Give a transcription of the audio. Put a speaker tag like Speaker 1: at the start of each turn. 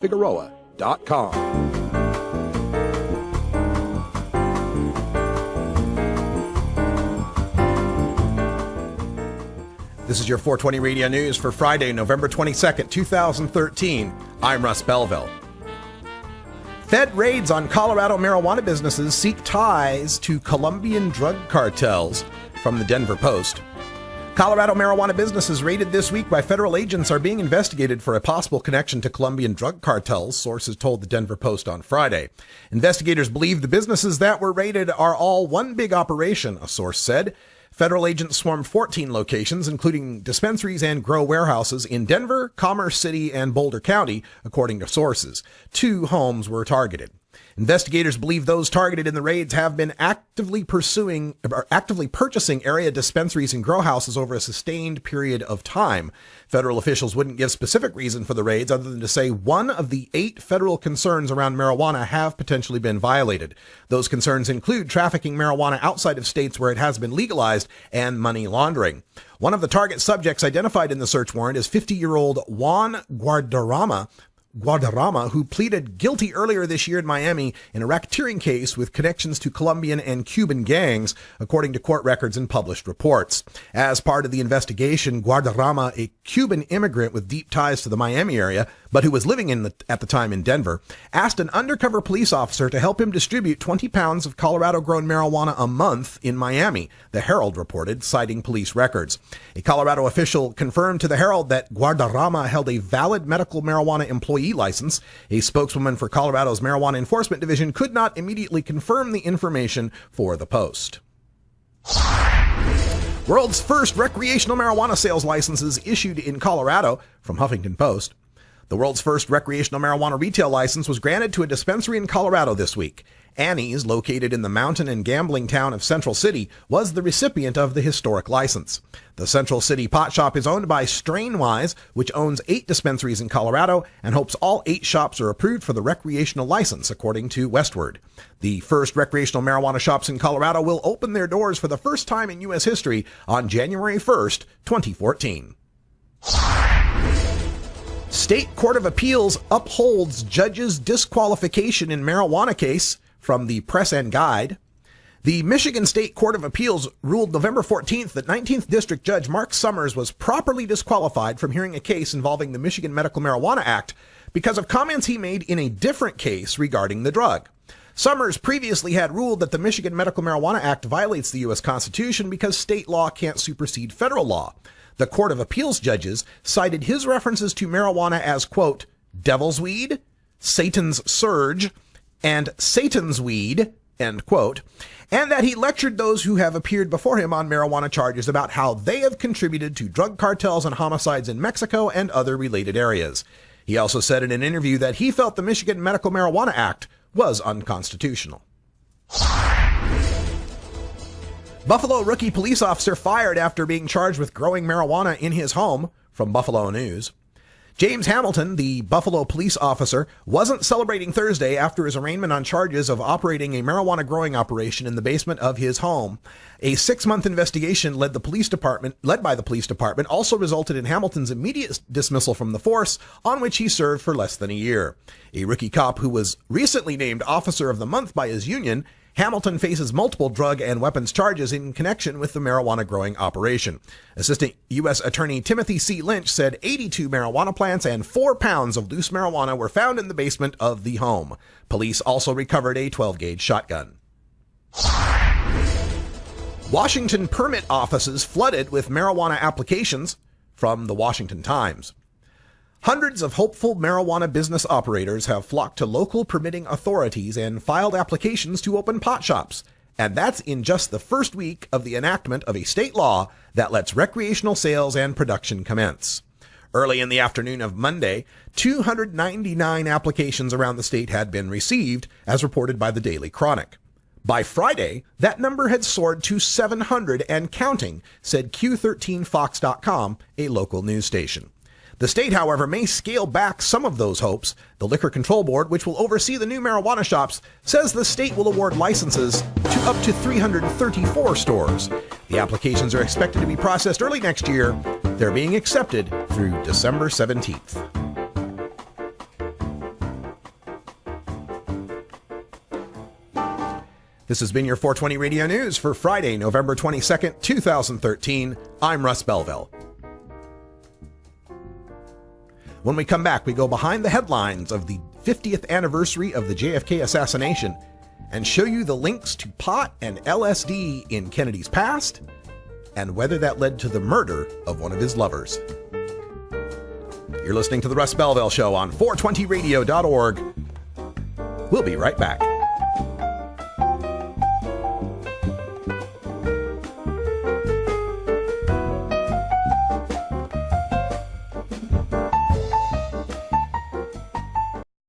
Speaker 1: Figueroa.com. This is your 420 Radio News for Friday, November 22nd, 2013. I'm Russ Belville. Fed raids on Colorado marijuana businesses seek ties to Colombian drug cartels, from the Denver Post. Colorado marijuana businesses raided this week by federal agents are being investigated for a possible connection to Colombian drug cartels, sources told the Denver Post on Friday. Investigators believe the businesses that were raided are all one big operation, a source said. Federal agents swarmed 14 locations, including dispensaries and grow warehouses in Denver, Commerce City, and Boulder County, according to sources. 2 homes were targeted. Investigators believe those targeted in the raids have been actively purchasing area dispensaries and grow houses over a sustained period of time. Federal officials wouldn't give specific reason for the raids other than to say one of the 8 federal concerns around marijuana have potentially been violated. Those concerns include trafficking marijuana outside of states where it has been legalized and money laundering. One of the target subjects identified in the search warrant is 50-year-old Juan Guadarrama, who pleaded guilty earlier this year in Miami in a racketeering case with connections to Colombian and Cuban gangs, according to court records and published reports. As part of the investigation, Guadarrama, a Cuban immigrant with deep ties to the Miami area, but who was living at the time in Denver, asked an undercover police officer to help him distribute 20 pounds of Colorado-grown marijuana a month in Miami, the Herald reported, citing police records. A Colorado official confirmed to the Herald that Guadarrama held a valid medical marijuana employee license. A spokeswoman for Colorado's Marijuana Enforcement Division could not immediately confirm the information for the Post. World's first recreational marijuana sales licenses issued in Colorado, from Huffington Post. The world's first recreational marijuana retail license was granted to a dispensary in Colorado this week. Annie's, located in the mountain and gambling town of Central City, was the recipient of the historic license. The Central City pot shop is owned by Strainwise, which owns 8 dispensaries in Colorado and hopes all 8 shops are approved for the recreational license, according to Westward. The first recreational marijuana shops in Colorado will open their doors for the first time in U.S. history on January 1st, 2014. State Court of Appeals upholds judge's disqualification in marijuana case, from the Press and Guide. The Michigan State Court of Appeals ruled November 14th that 19th District Judge Mark Summers was properly disqualified from hearing a case involving the Michigan Medical Marijuana Act because of comments he made in a different case regarding the drug. Summers previously had ruled that the Michigan Medical Marijuana Act violates the U.S. Constitution because state law can't supersede federal law. The Court of Appeals judges cited his references to marijuana as, quote, devil's weed, Satan's surge, and Satan's weed, end quote, and that he lectured those who have appeared before him on marijuana charges about how they have contributed to drug cartels and homicides in Mexico and other related areas. He also said in an interview that he felt the Michigan Medical Marijuana Act was unconstitutional. Buffalo rookie police officer fired after being charged with growing marijuana in his home, from Buffalo News. James Hamilton, the Buffalo police officer, wasn't celebrating Thursday after his arraignment on charges of operating a marijuana growing operation in the basement of his home. A 6-month investigation led by the police department also resulted in Hamilton's immediate dismissal from the force, on which he served for less than a year. A rookie cop who was recently named Officer of the Month by his union, Hamilton faces multiple drug and weapons charges in connection with the marijuana growing operation. Assistant U.S. Attorney Timothy C. Lynch said 82 marijuana plants and 4 pounds of loose marijuana were found in the basement of the home. Police also recovered a 12-gauge shotgun. Washington permit offices flooded with marijuana applications, from the Washington Times. Hundreds of hopeful marijuana business operators have flocked to local permitting authorities and filed applications to open pot shops. And that's in just the first week of the enactment of a state law that lets recreational sales and production commence. Early in the afternoon of Monday, 299 applications around the state had been received, as reported by the Daily Chronic. By Friday, that number had soared to 700 and counting, said Q13Fox.com, a local news station. The state, however, may scale back some of those hopes. The Liquor Control Board, which will oversee the new marijuana shops, says the state will award licenses to up to 334 stores. The applications are expected to be processed early next year. They're being accepted through December 17th. This has been your 420 Radio News for Friday, November 22nd, 2013. I'm Russ Belville. When we come back, we go behind the headlines of the 50th anniversary of the JFK assassination and show you the links to pot and LSD in Kennedy's past and whether that led to the murder of one of his lovers. You're listening to The Russ Belville Show on 420radio.org. We'll be right back.